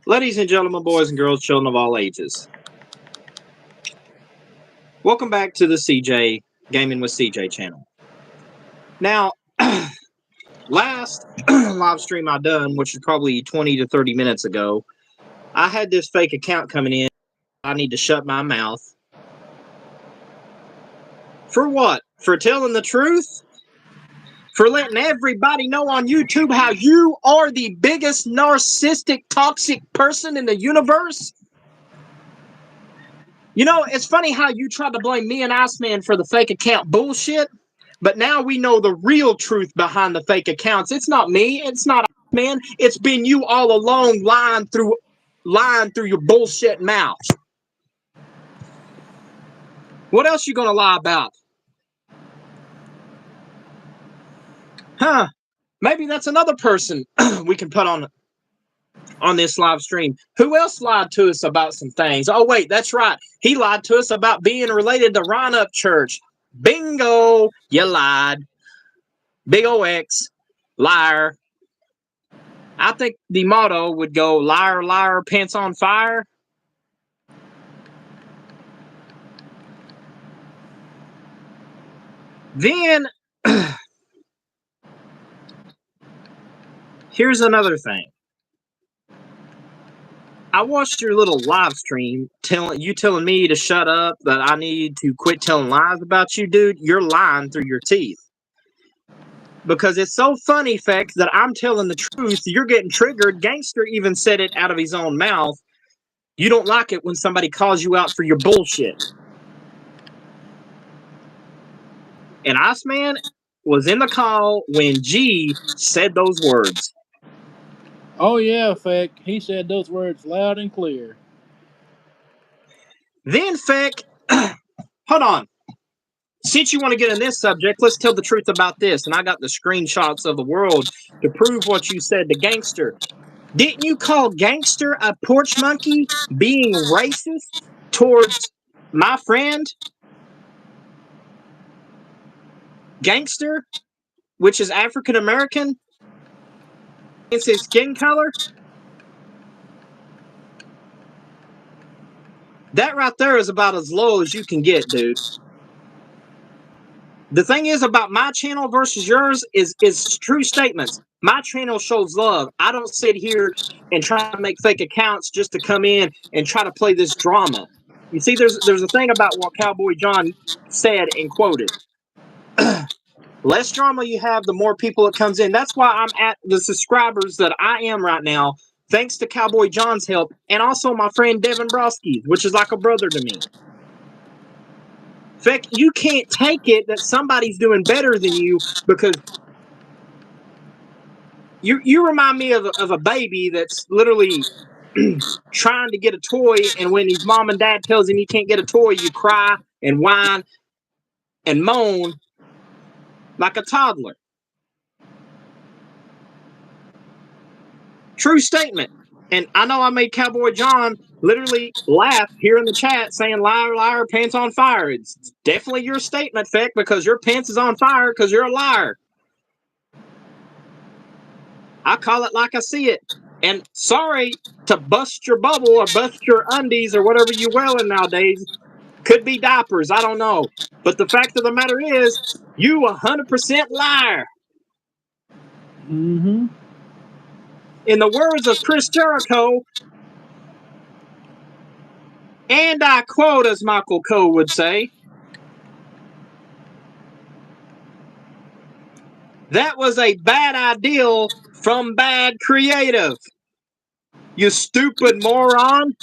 Ladies and gentlemen, boys and girls, children of all ages, welcome back to the CJ Gaming with CJ channel. Now, last live stream I done, which is probably 20 to 30 minutes ago, I had this fake account coming in. I need to shut my mouth. For what? For telling the truth? For letting everybody know on YouTube how you are the biggest narcissistic, toxic person in the universe? You know, it's funny how you tried to blame me and Iceman for the fake account bullshit, but now we know the real truth behind the fake accounts. It's not me. It's not Iceman. It's been you all along lying through your bullshit mouth. What else you gonna lie about? Huh? Maybe that's another person we can put on this live stream. Who else lied to us about some things? Oh, wait, that's right. He lied to us about being related to Ron Up Church. Bingo! You lied. Big O X. Liar. I think the motto would go, liar, liar, pants on fire. Then, here's another thing. I watched your little live stream telling me to shut up, that I need to quit telling lies about you, dude. You're lying through your teeth. Because it's so funny, Feck, that I'm telling the truth. You're getting triggered. Gangster even said it out of his own mouth. You don't like it when somebody calls you out for your bullshit. And Iceman was in the call when G said those words. Oh yeah, Feck. He said those words loud and clear. Then, Feck, hold on. Since you want to get in this subject, let's tell the truth about this. And I got the screenshots of the world to prove what you said to Gangster. Didn't you call Gangster a porch monkey being racist towards my friend Gangster, which is African American? It's his skin color? That right there is about as low as you can get, dude. The thing is about my channel versus yours is true statements. My channel shows love. I don't sit here and try to make fake accounts just to come in and try to play this drama. You see, there's a thing about what Cowboy John said and quoted. Less drama you have, the more people it comes in. That's why I'm at the subscribers that I am right now, thanks to Cowboy John's help, and also my friend Devin Broski, which is like a brother to me. Feck, you can't take it that somebody's doing better than you, because you remind me of a baby that's literally trying to get a toy, and when his mom and dad tells him he can't get a toy, you cry and whine and moan like a toddler. True statement. And I know I made Cowboy John literally laugh here in the chat saying, liar, liar, pants on fire. It's definitely your statement, Feck, because your pants is on fire because you're a liar. I call it like I see it. And sorry to bust your bubble or bust your undies or whatever you're wearing nowadays. Could be diapers, I don't know. But the fact of the matter is, you 100% liar. Mm-hmm. In the words of Chris Jericho, and I quote, as Michael Coe would say, that was a bad idea from bad creative. You stupid moron.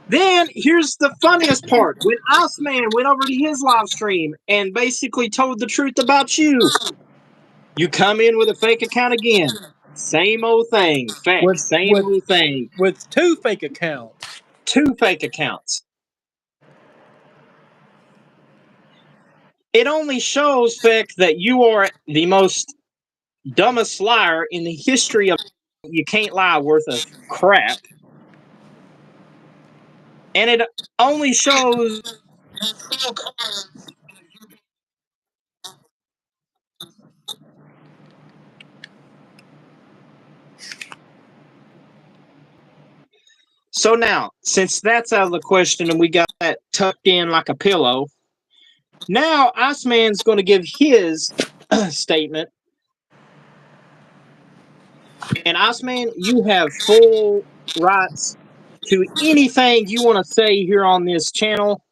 Then here's the funniest part. When Iceman went over to his live stream and basically told the truth about you, you come in with a fake account again. Same old thing. Fact. Same old thing. With two fake accounts. Two fake accounts. It only shows, Feck, that you are the most dumbest liar in the history of you can't lie worth of crap. And it only shows So now, since that's out of the question and we got that tucked in like a pillow, now Iceman's going to give his statement. And Iceman, you have full rights to anything you want to say here on this channel.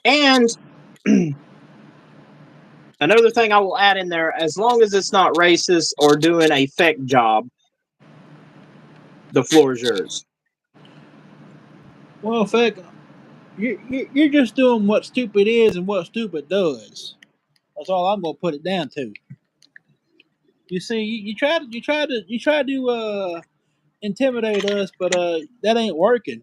And another thing I will add in there, as long as it's not racist or doing a fake job, the floor is yours. Well, Feck, you're just doing what stupid is and what stupid does. That's all I'm gonna put it down to. You see, you try to intimidate us, but that ain't working.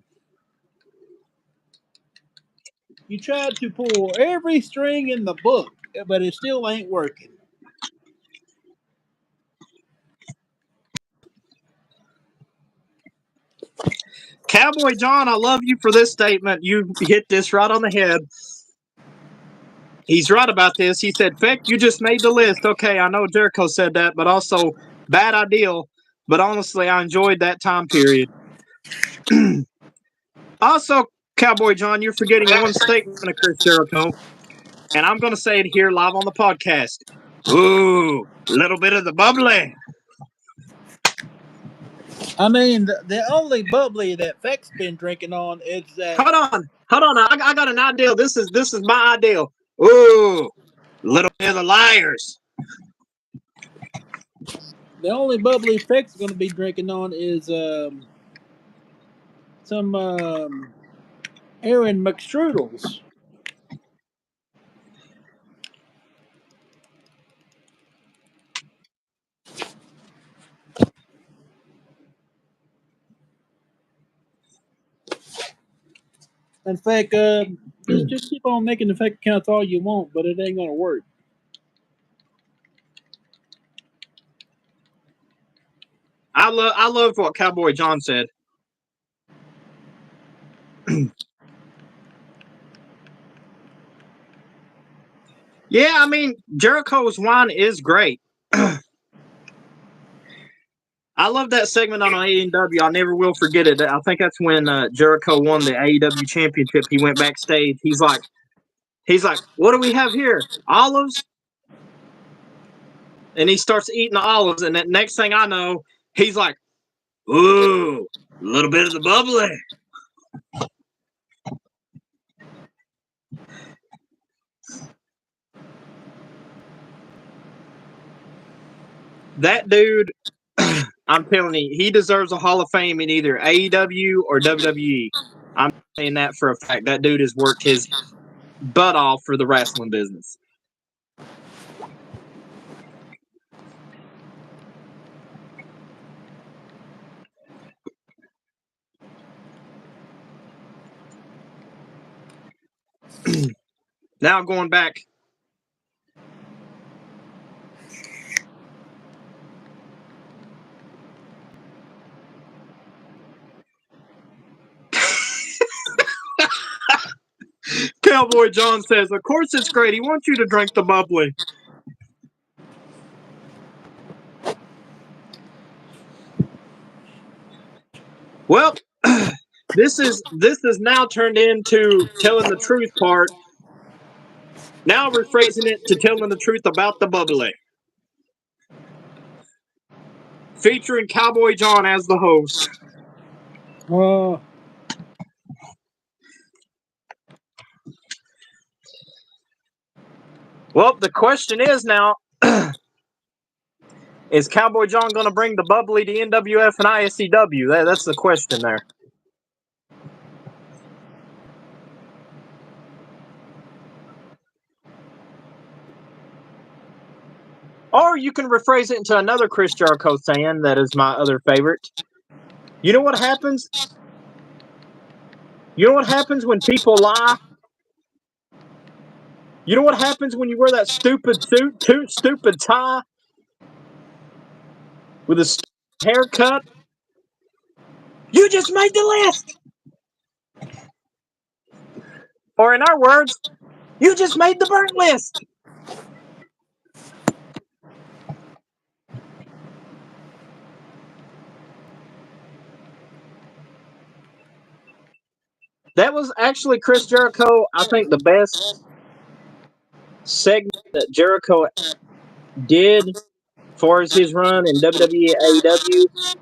You tried to pull every string in the book, but it still ain't working. Cowboy John, I love you for this statement. You hit this right on the head. He's right about this. He said, Feck, you just made the list. Okay, I know Jericho said that, but also bad idea. But honestly, I enjoyed that time period. Also, Cowboy John, you're forgetting one statement of Chris Jericho. And I'm going to say it here live on the podcast. Ooh, a little bit of the bubbly. I mean, the only bubbly that Feck's been drinking on is that. Hold on. I got an idea. This is my idea. Ooh, a little bit of the liars. The only bubbly Feck's going to be drinking on is some Aaron McStrudels. In fact, just keep on making the fake accounts all you want, but it ain't going to work. I loved what Cowboy John said. Yeah, I mean, Jericho's wine is great. I love that segment on AEW. I never will forget it. I think that's when Jericho won the AEW championship. He went backstage. He's like, what do we have here? Olives? And he starts eating the olives. And that next thing I know, he's like, ooh, a little bit of the bubbly. That dude, I'm telling you, he deserves a Hall of Fame in either AEW or WWE. I'm saying that for a fact. That dude has worked his butt off for the wrestling business. Now going back. Cowboy John says, of course it's great. He wants you to drink the bubbly. Well, this is now turned into telling the truth part. Now rephrasing it to telling the truth about the bubbly. Featuring Cowboy John as the host. Well, the question is now, is Cowboy John going to bring the bubbly to NWF and ISCW? That's the question there. Or you can rephrase it into another Chris Jericho saying that is my other favorite. You know what happens? You know what happens when people lie? You know what happens when you wear that stupid suit, stupid tie, with a haircut? You just made the list! Or in our words, you just made the burnt list! That was actually Chris Jericho. I think the best segment that Jericho did as far as his run in WWE AEW.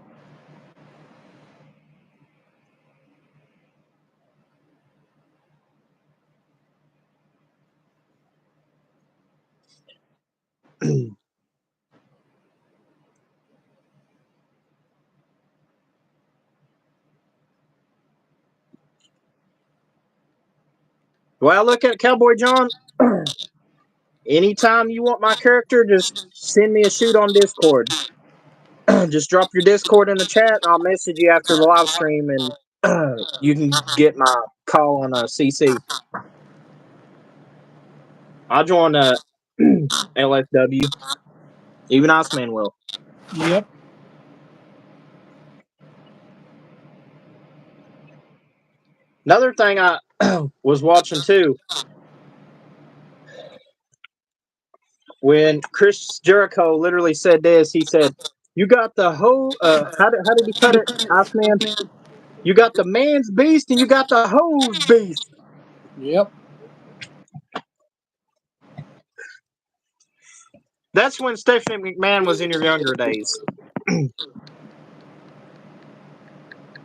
Well, look at Cowboy John. Anytime you want my character, just send me a shoot on Discord. Just drop your Discord in the chat, and I'll message you after the live stream, and you can get my call on a CC. I'll join LFW. Even Iceman will. Yep. Another thing I was watching too, when Chris Jericho literally said this, he said, "You got the hoe." How did he put it, Iceman? You got the man's beast and you got the hose beast. Yep. That's when Stephanie McMahon was in her younger days.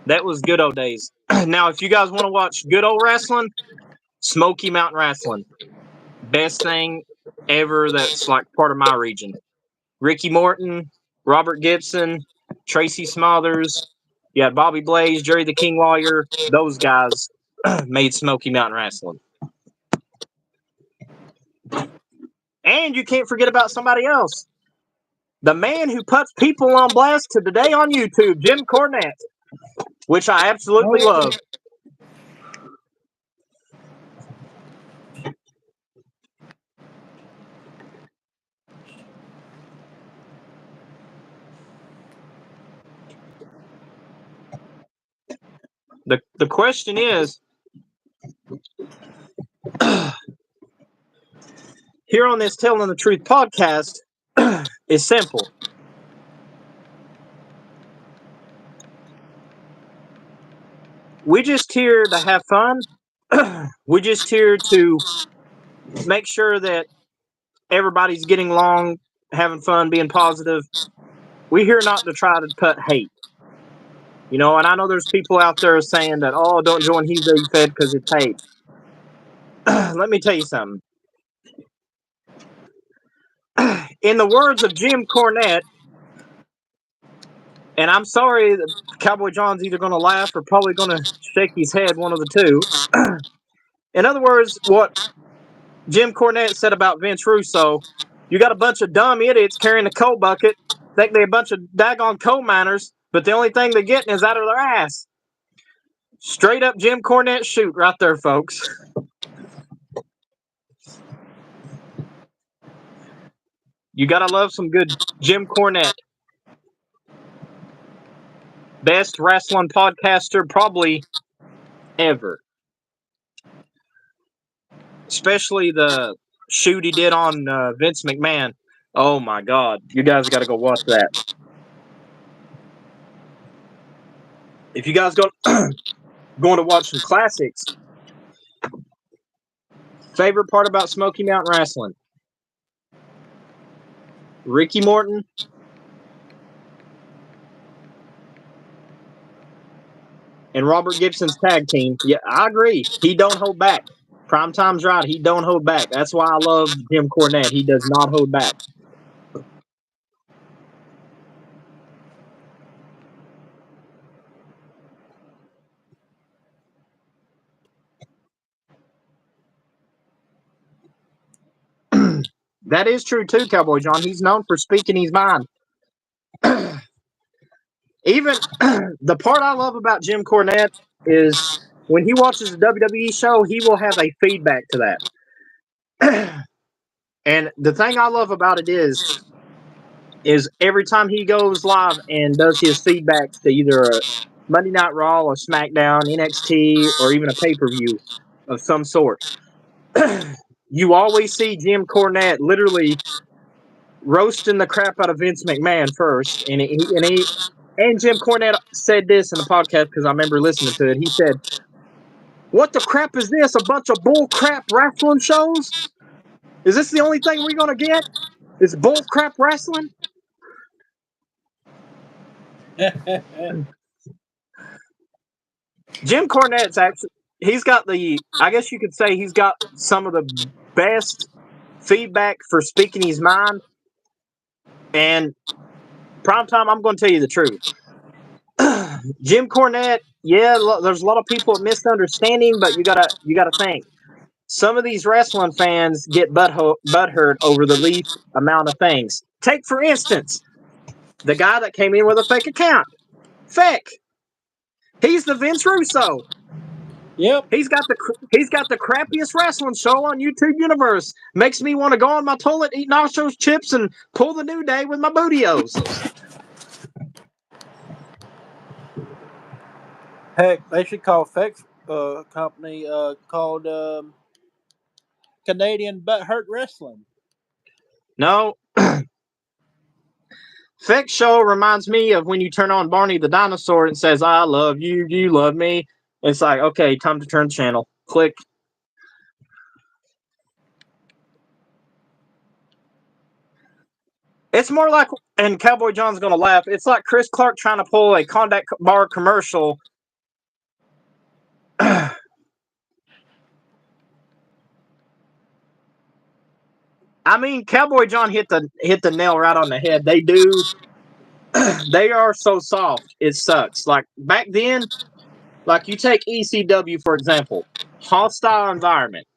That was good old days. Now, if you guys want to watch good old wrestling, Smoky Mountain Wrestling. Best thing ever that's like part of my region. Ricky Morton, Robert Gibson, Tracy Smothers. You had Bobby Blaze, Jerry the King Lawyer. Those guys made Smoky Mountain Wrestling. And you can't forget about somebody else. The man who puts people on blast to today on YouTube, Jim Cornette, which I absolutely love. The question is, here on this Telling the Truth podcast, is simple. We just here to have fun. We just here to make sure that everybody's getting along, having fun, being positive. We're here not to try to put hate. You know, and I know there's people out there saying that, oh, don't join He That You Fed because it's hate. Let me tell you something. In the words of Jim Cornette, and I'm sorry, Cowboy John's either going to laugh or probably going to shake his head, one of the two. In other words, what Jim Cornette said about Vince Russo, you got a bunch of dumb idiots carrying a coal bucket, think they're a bunch of daggone coal miners, but the only thing they're getting is out of their ass. Straight up Jim Cornette shoot right there, folks. You got to love some good Jim Cornette. Best wrestling podcaster probably ever. Especially the shoot he did on Vince McMahon. Oh my God. You guys got to go watch that. If you guys going to watch some classics, favorite part about Smoky Mountain Wrestling? Ricky Morton, and Robert Gibson's tag team. Yeah, I agree. He don't hold back. Primetime's right. He don't hold back. That's why I love Jim Cornette. He does not hold back. That is true too, Cowboy John. He's known for speaking his mind. Even the part I love about Jim Cornette is when he watches a WWE show, he will have a feedback to that. And the thing I love about it is every time he goes live and does his feedbacks to either a Monday Night Raw or SmackDown, NXT, or even a pay-per-view of some sort, you always see Jim Cornette literally roasting the crap out of Vince McMahon first. And Jim Cornette said this in the podcast because I remember listening to it. He said, What the crap is this? A bunch of bull crap wrestling shows? Is this the only thing we're gonna get? Is bull crap wrestling? Jim Cornette's actually, he's got I guess you could say he's got some of the best feedback for speaking his mind. And Primetime, I'm going to tell you the truth. Jim Cornette, yeah, there's a lot of people misunderstanding, but you gotta think. Some of these wrestling fans get butthurt over the least amount of things. Take, for instance, the guy that came in with a fake account. Feck. He's the Vince Russo. Yep. He's got the crappiest wrestling show on YouTube Universe. Makes me want to go on my toilet, eat nachos, chips, and pull the New Day with my bootios. Heck, they should call Feck's company called Canadian Butthurt Wrestling. No. Feck's show reminds me of when you turn on Barney the Dinosaur and says, I love you, you love me. It's like, okay, time to turn the channel. Click. It's more like, and Cowboy John's going to laugh, it's like Chris Clark trying to pull a Kondak bar commercial. I mean, Cowboy John hit the nail right on the head. They do. They are so soft. It sucks. Like back then, like you take ECW, for example, hostile environment.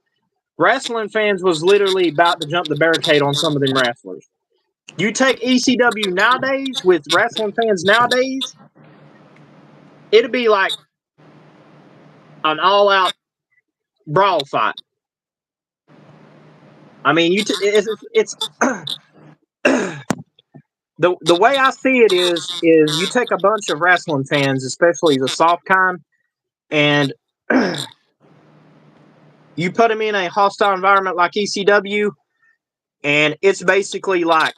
Wrestling fans was literally about to jump the barricade on some of them wrestlers. You take ECW nowadays with wrestling fans nowadays, it'd be like an all-out brawl fight. I mean, it's the way I see it is you take a bunch of wrestling fans, especially the soft kind, and you put them in a hostile environment like ECW, and it's basically like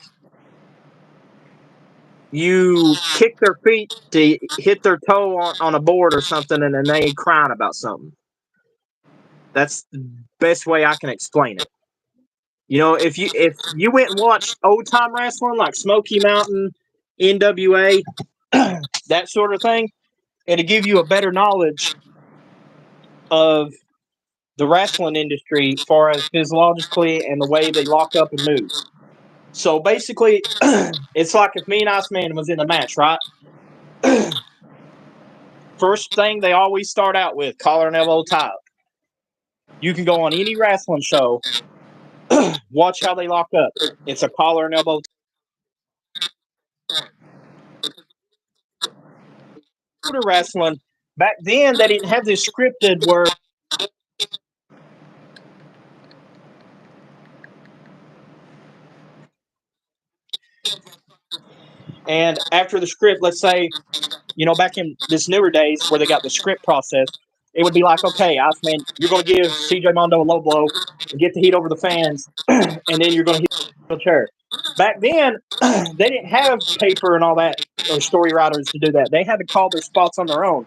you kick their feet to hit their toe on a board or something, and then they crying about something. That's the best way I can explain it. You know, if you went and watched old time wrestling like Smoky Mountain, NWA, that sort of thing, it'll give you a better knowledge of the wrestling industry as far as physiologically and the way they lock up and move. So basically, it's like if me and Iceman was in a match, right? First thing they always start out with, collar and elbow tie. You can go on any wrestling show, watch how they lock up. It's a collar and elbow tie. Wrestling, back then they didn't have this scripted where and after the script, let's say, you know, back in this newer days where they got the script process, it would be like, okay, Iceman, you're going to give CJ Mondo a low blow and get the heat over the fans, and then you're going to hit the chair. Back then, they didn't have paper and all that, or story writers to do that. They had to call their spots on their own.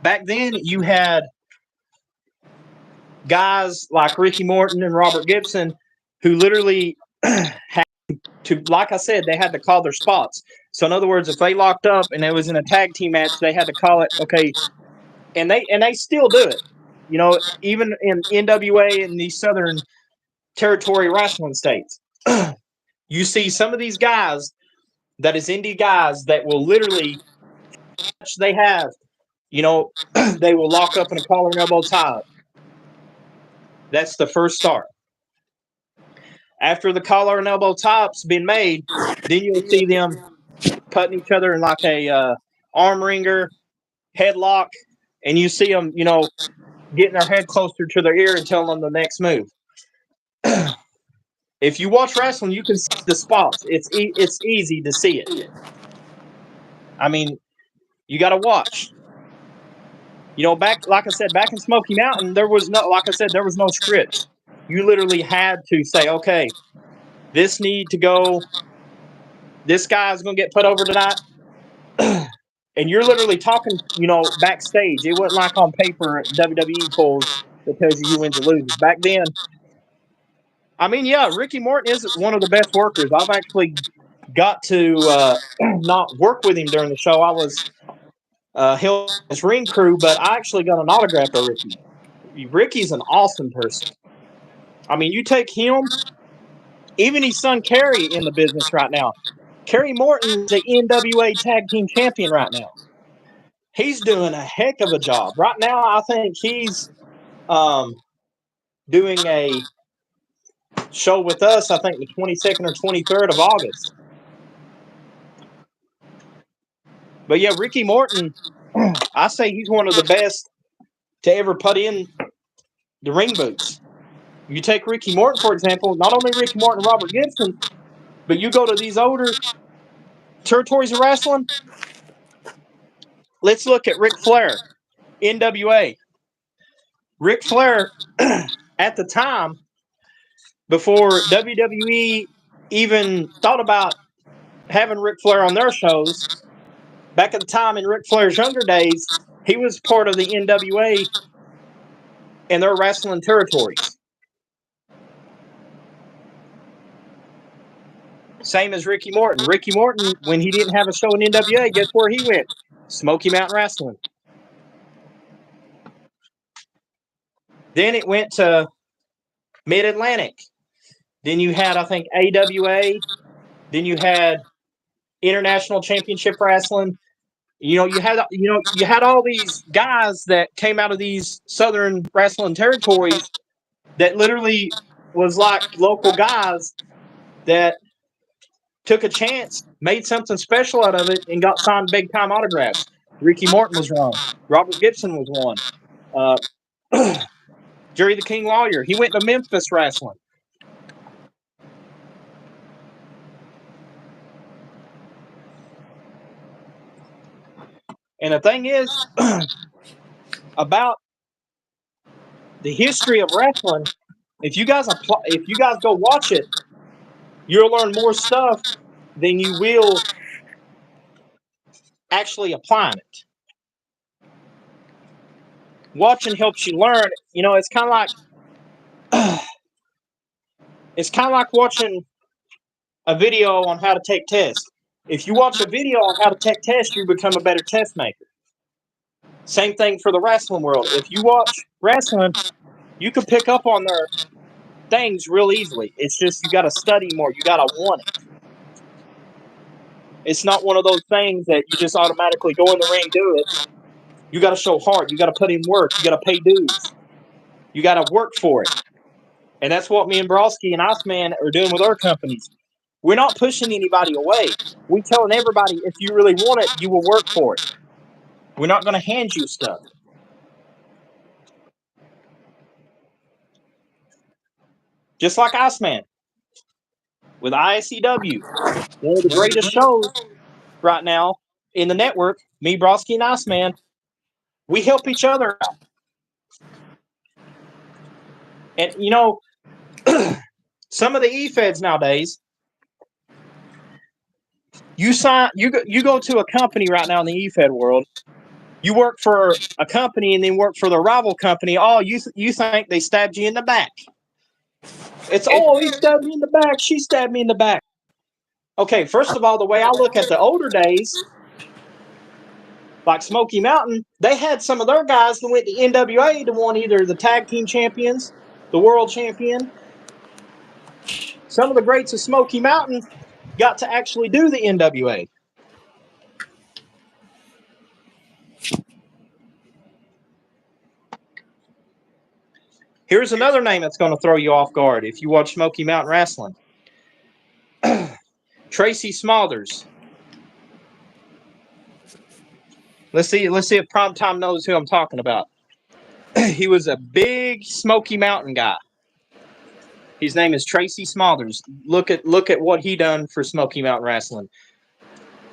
Back then, you had guys like Ricky Morton and Robert Gibson who literally had to, like I said, they had to call their spots. So in other words, if they locked up and it was in a tag team match, they had to call it, okay, and they still do it. You know, even in NWA and these Southern Territory wrestling states, you see some of these guys that is indie guys that will literally, they have, you know, they will lock up in a collar and elbow tie. That's the first start. After the collar and elbow top's been made, then you'll see them putting each other in like a arm wringer, headlock, and you see them, you know, getting their head closer to their ear and telling them the next move. If you watch wrestling, you can see the spots. It's easy to see it. I mean, you got to watch. You know, like I said, back in Smoky Mountain, there was no script. You literally had to say, okay, this guy's going to get put over tonight. And you're literally talking, backstage. It wasn't like on paper WWE pulls that tells you who wins or loses. Back then, I mean, yeah, Ricky Morton is one of the best workers. I've actually got to not work with him during the show. I was held his ring crew, but I actually got an autograph of Ricky. Ricky's an awesome person. I mean, you take him, even his son Kerry in the business right now. Kerry Morton's the NWA Tag Team Champion right now. He's doing a heck of a job. Right now, I think he's doing a show with us, I think the 22nd or 23rd of August. But yeah, Ricky Morton, I say he's one of the best to ever put in the ring boots. You take Ricky Morton, for example, not only Ricky Morton and Robert Gibson, but you go to these older territories of wrestling. Let's look at Ric Flair, NWA. Ric Flair, at the time, before WWE even thought about having Ric Flair on their shows, back at the time in Ric Flair's younger days, he was part of the NWA and their wrestling territories. Same as Ricky Morton. Ricky Morton, when he didn't have a show in NWA, guess where he went? Smoky Mountain Wrestling. Then it went to Mid-Atlantic. Then you had, I think, AWA. Then you had International Championship Wrestling. You had all these guys that came out of these southern wrestling territories that literally was like local guys that took a chance, made something special out of it, and got signed big time autographs. Ricky Morton was one. Robert Gibson was one. Jerry the King Lawyer. He went to Memphis wrestling. And the thing is, about the history of wrestling, if you guys go watch it, you'll learn more stuff than you will actually applying it. Watching helps you learn. It's kind of like watching a video on how to take tests. If you watch a video on how to take tests, you become a better test maker. Same thing for the wrestling world. If you watch wrestling, you can pick up on their things real easily. It's just you got to study more. You got to want it. It's not one of those things that you just automatically go in the ring, do it. You got to show heart. You got to put in work. You got to pay dues. You got to work for it. And that's what me and Brosky and Iceman are doing with our companies. We're not pushing anybody away. We're telling everybody, if you really want it, you will work for it. We're not going to hand you stuff. Just like Iceman with ISCW, one of the greatest shows right now in the network. Me, Brosky, and Iceman, we help each other out. And some of the E-Feds nowadays, you go to a company right now in the E-Fed world. You work for a company and then work for the rival company. Oh, you think they stabbed you in the back? It's he stabbed me in the back. She stabbed me in the back. Okay, first of all, the way I look at the older days, like Smoky Mountain, they had some of their guys that went to NWA to won either the tag team champions, the world champion. Some of the greats of Smoky Mountain got to actually do the NWA. Here's another name that's going to throw you off guard if you watch Smoky Mountain Wrestling. Tracy Smothers. Let's see if Primetime knows who I'm talking about. He was a big Smoky Mountain guy. His name is Tracy Smothers. Look at what he done for Smoky Mountain Wrestling.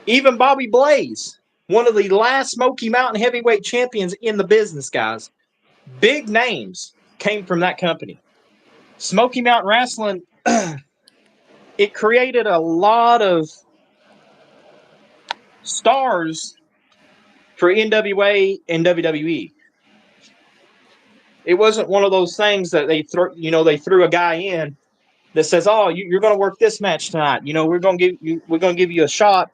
Even Bobby Blaze, one of the last Smoky Mountain heavyweight champions in the business, guys. Big names came from that company. Smoky Mountain Wrestling, it created a lot of stars for NWA and WWE. It wasn't one of those things that they threw a guy in that says, "Oh, you're going to work this match tonight. We're going to give you a shot.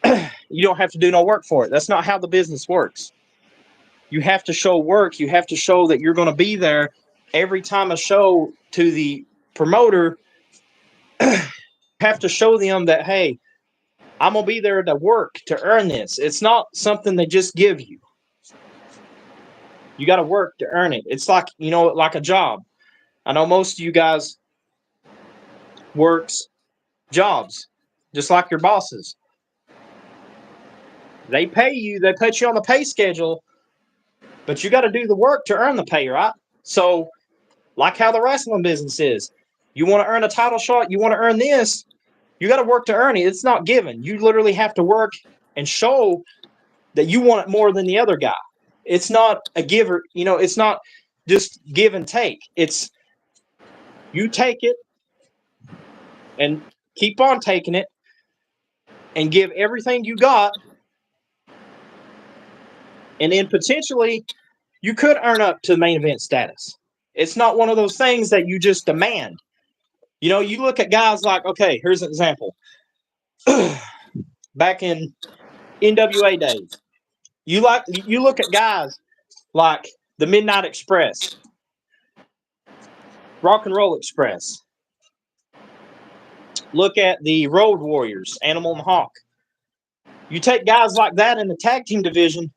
You don't have to do no work for it." That's not how the business works. You have to show work. You have to show that you're going to be there every time a show to the promoter. Have to show them that, hey, I'm going to be there to work to earn this. It's not something they just give you. You got to work to earn it. It's like, like a job. I know most of you guys works jobs, just like your bosses. They pay you. They put you on the pay schedule, but you got to do the work to earn the pay, right? So, like how the wrestling business is. You want to earn a title shot, you want to earn this, you got to work to earn it. It's not given. You literally have to work and show that you want it more than the other guy. It's not a giver, it's not just give and take. It's you take it and keep on taking it and give everything you got. And then potentially you could earn up to main event status. It's not one of those things that you just demand. You look at guys like, okay, here's an example. Back in NWA days, you look at guys like the Midnight Express, Rock and Roll Express. Look at the Road Warriors, Animal and Hawk. You take guys like that in the tag team division,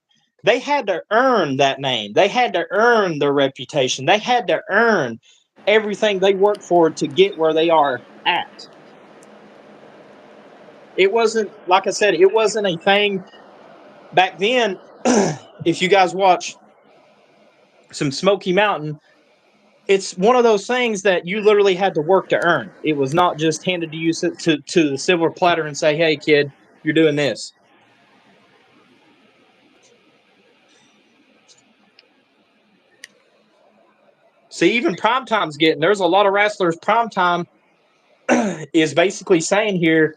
they had to earn that name. They had to earn their reputation. They had to earn everything they worked for to get where they are at. It wasn't, like I said, it wasn't a thing back then. If you guys watch some Smoky Mountain, it's one of those things that you literally had to work to earn. It was not just handed to you to the silver platter and say, "Hey, kid, you're doing this." See, even Primetime's there's a lot of wrestlers. Primetime is basically saying here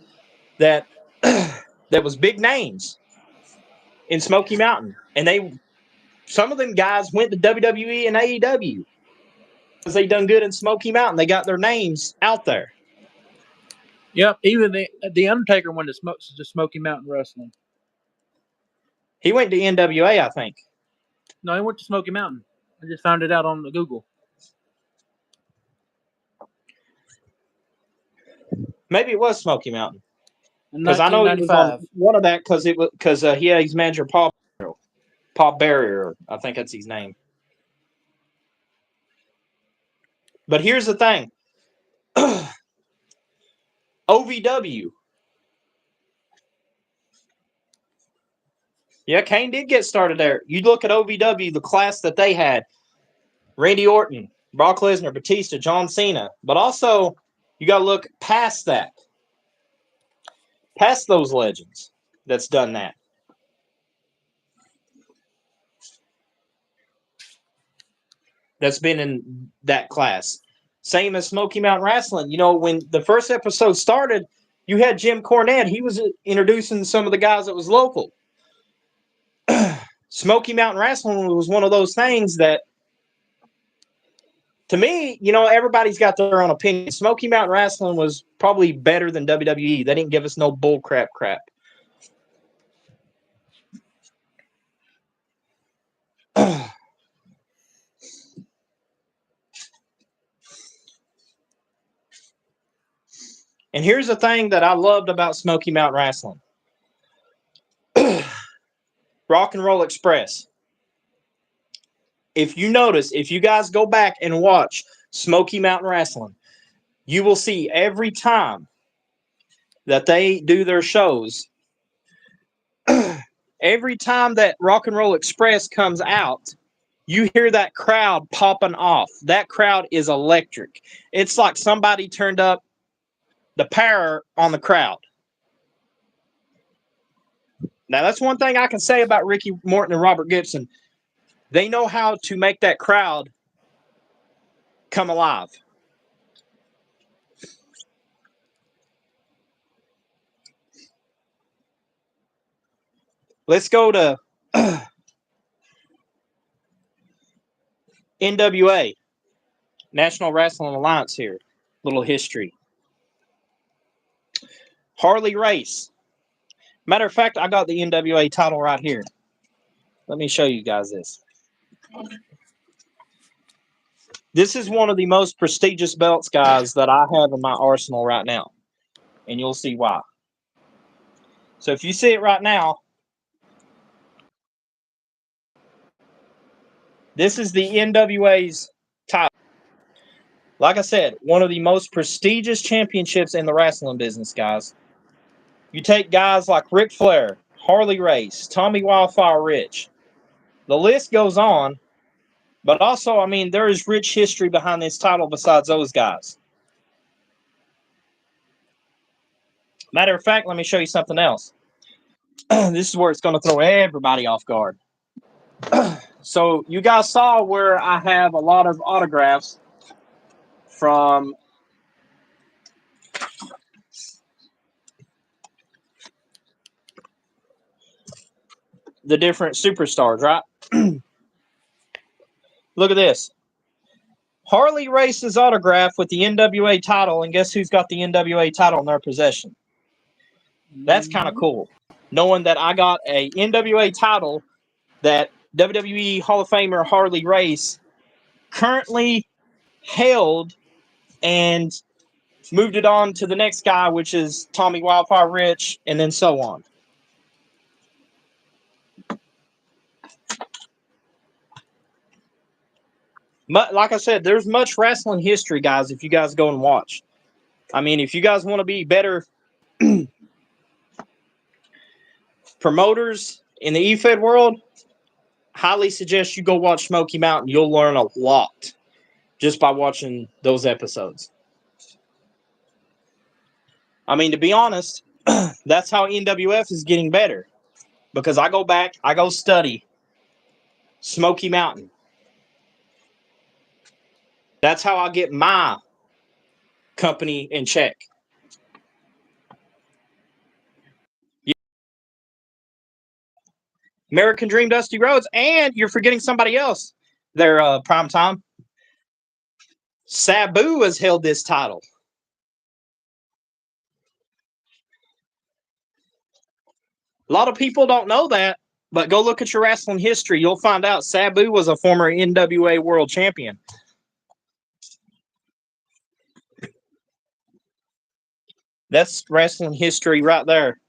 that that was big names in Smoky Mountain, and some of them guys went to WWE and AEW because they done good in Smoky Mountain. They got their names out there. Yep, even the Undertaker went to Smoky Mountain Wrestling. He went to NWA, I think. No, he went to Smoky Mountain. I just found it out on the Google. Maybe it was Smoky Mountain. Because I know he was on one of that because he had his manager Paul Barrier. I think that's his name. But here's the thing. OVW. Yeah, Kane did get started there. You look at OVW, the class that they had. Randy Orton, Brock Lesnar, Batista, John Cena. But also, you got to look past that. Past those legends that's done that. That's been in that class. Same as Smoky Mountain Wrestling. When the first episode started, you had Jim Cornette. He was introducing some of the guys that was local. Smoky Mountain Wrestling was one of those things that, to me, everybody's got their own opinion. Smoky Mountain Wrestling was probably better than WWE. They didn't give us no bull crap. And here's the thing that I loved about Smoky Mountain Wrestling. Rock and Roll Express. If you guys go back and watch Smoky Mountain Wrestling, you will see every time that they do their shows, every time that Rock and Roll Express comes out, you hear that crowd popping off. That crowd is electric. It's like somebody turned up the power on the crowd. Now, that's one thing I can say about Ricky Morton and Robert Gibson. They know how to make that crowd come alive. Let's go to NWA, National Wrestling Alliance here. Little history. Harley Race. Matter of fact, I got the NWA title right here. Let me show you guys this. This is one of the most prestigious belts, guys, that I have in my arsenal right now. And you'll see why. So if you see it right now, this is the NWA's title. Like I said, one of the most prestigious championships in the wrestling business, guys. You take guys like Ric Flair, Harley Race, Tommy Wildfire Rich. The list goes on. But also, I mean, there is rich history behind this title besides those guys. Matter of fact, let me show you something else. This is where it's going to throw everybody off guard. So you guys saw where I have a lot of autographs from the different superstars, right? Look at this. Harley Race's autograph with the NWA title, and guess who's got the NWA title in their possession? That's kind of cool. Knowing that I got a NWA title that WWE Hall of Famer Harley Race currently held and moved it on to the next guy, which is Tommy Wildfire Rich, and then so on. Like I said, there's much wrestling history, guys, if you guys go and watch. I mean, if you guys want to be better promoters in the eFed world, highly suggest you go watch Smoky Mountain. You'll learn a lot just by watching those episodes. I mean, to be honest, that's how NWF is getting better. Because I go back, I go study Smoky Mountain. That's how I get my company in check. American Dream, Dusty Rhodes, and you're forgetting somebody else. Their prime time. Sabu has held this title. A lot of people don't know that, but go look at your wrestling history. You'll find out Sabu was a former NWA World Champion. That's wrestling history right there.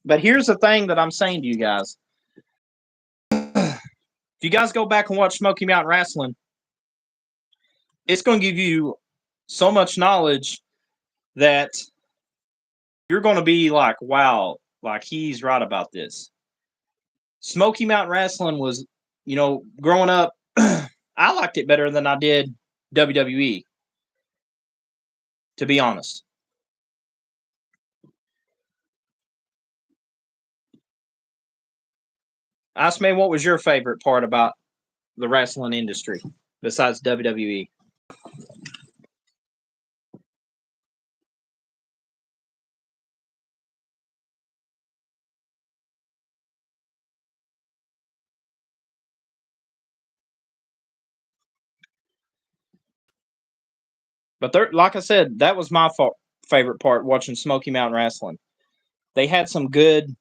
But here's the thing that I'm saying to you guys. If you guys go back and watch Smoky Mountain Wrestling, it's going to give you so much knowledge that you're going to be like, wow, like he's right about this. Smoky Mountain Wrestling was, growing up, I liked it better than I did WWE, to be honest. Ask me, what was your favorite part about the wrestling industry besides WWE? But like I said, that was my favorite part watching Smoky Mountain Wrestling. They had some good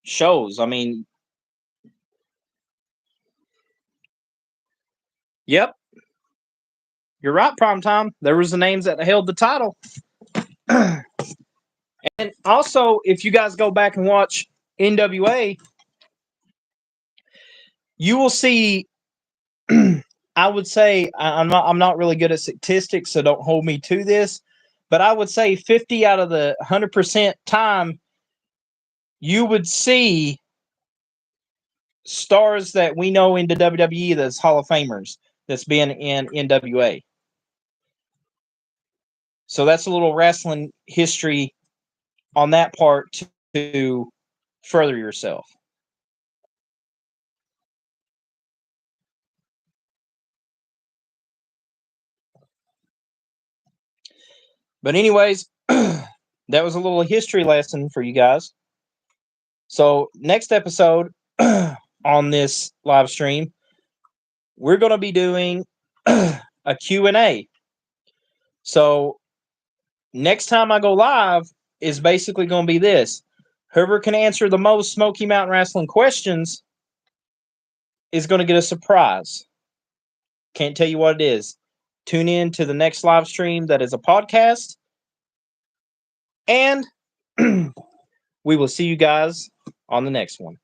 shows. I mean, yep, you're right, Primetime. There was the names that held the title. And also, if you guys go back and watch NWA, you will see. I would say I'm not really good at statistics, so don't hold me to this. But I would say 50 out of the 100% time, you would see stars that we know in the WWE that's Hall of Famers that's been in NWA. So that's a little wrestling history on that part to further yourself. But anyways, that was a little history lesson for you guys. So next episode on this live stream, we're going to be doing a Q&A. So next time I go live is basically going to be this. Whoever can answer the most Smoky Mountain Wrestling questions is going to get a surprise. Can't tell you what it is. Tune in to the next live stream that is a podcast. And we will see you guys on the next one.